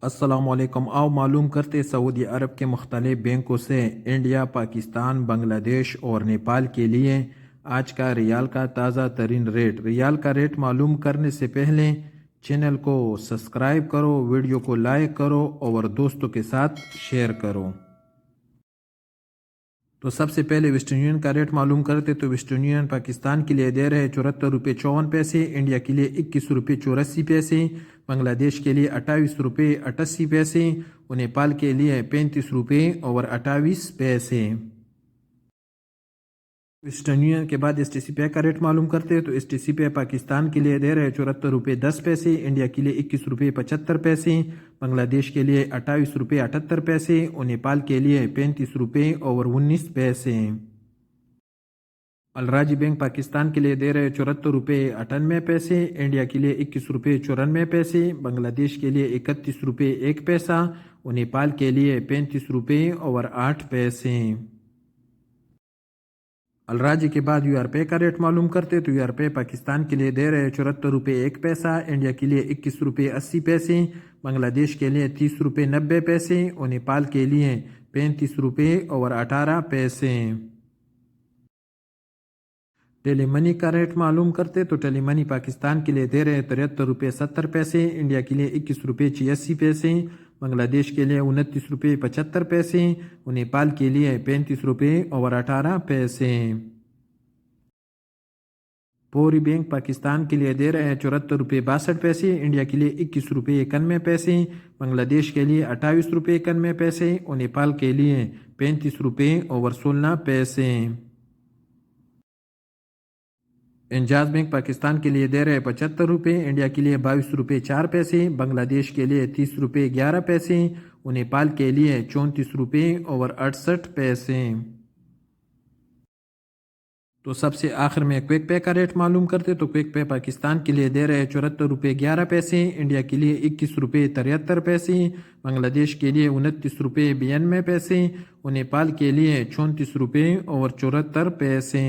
السلام علیکم۔ آؤ معلوم کرتے سعودی عرب کے مختلف بینکوں سے انڈیا، پاکستان، بنگلہ دیش اور نیپال کے لیے آج کا ریال کا تازہ ترین ریٹ۔ ریال کا ریٹ معلوم کرنے سے پہلے چینل کو سبسکرائب کرو، ویڈیو کو لائک کرو اور دوستوں کے ساتھ شیئر کرو۔ تو سب سے پہلے ویسٹرن یونین کا ریٹ معلوم کرتے تو ویسٹرن یونین پاکستان کے لیے دے رہے 74 روپے 54 پیسے، انڈیا کے لیے 21 روپے 84 پیسے، بنگلہ دیش کے لیے 28 روپے 88 پیسے اور نیپال کے لیے 35 روپے اور 28 پیسے۔ ویسٹرن یونین کے بعد ایس ٹی سی پے کا ریٹ معلوم کرتے تو ایس ٹی سی پے پاکستان کے لیے دے رہے 74 روپے 10 پیسے، انڈیا کے لیے 21 روپے 75 پیسے، بنگلہ دیش کے لیے 28 روپے 78 پیسے اور نیپال کے لیے 35 روپے اور 19 پیسے۔ الراجی بینک پاکستان کے لیے دے رہے 74 روپے 98 پیسے، انڈیا کے لیے 21 روپے 94 پیسے، بنگلہ دیش کے لیے 31 روپے 1 پیسہ اور نیپال کے لیے 35 روپے اور 8 پیسے۔ الراجی کے بعد یو آر پے کا ریٹ معلوم کرتے تو یو آر پے پاکستان کے لیے دے رہے 74 روپے 1 پیسہ، انڈیا کے لیے 21 روپے 80 پیسے، بنگلہ دیش کے لیے 30 روپے 90 پیسے اور نیپال کے لیے 35 روپے اور 18 پیسے۔ ٹیلی منی کا ریٹ معلوم کرتے تو ٹیلی منی پاکستان کے لیے دے رہے 73 روپے 70 پیسے، انڈیا کے لیے 21 روپے 86 پیسے، بنگلہ دیش کے لیے 29 روپے 75 پیسے اور نیپال کے لیے 35 روپے اور 18 پیسے۔ پوری بینک پاکستان کے لیے دے رہے ہیں 74 روپے 62 پیسے، انڈیا کے لیے 21 روپے 91 پیسے، بنگلہ دیش کے لیے 28 روپے 91 پیسے اور نیپال کے لیے 35 روپے اور 16 پیسے۔ انجاز بینک پاکستان کے لیے دے رہے 75 روپے، انڈیا کے لیے 22 روپے 4 پیسے، بنگلہ دیش کے لیے 30 روپے 11 پیسے اور نیپال کے لیے 34 روپے اور 68 پیسے۔ تو سب سے آخر میں کوئک پے کا ریٹ معلوم کرتے تو کوئک پے پاکستان کے لیے دے رہے 74 روپے 11 پیسے، انڈیا کے لیے 21 روپے 73 پیسے، بنگلہ دیش کے لیے 29 روپے 92 پیسے اور نیپال کے لیے 34 روپے اور 74 پیسے۔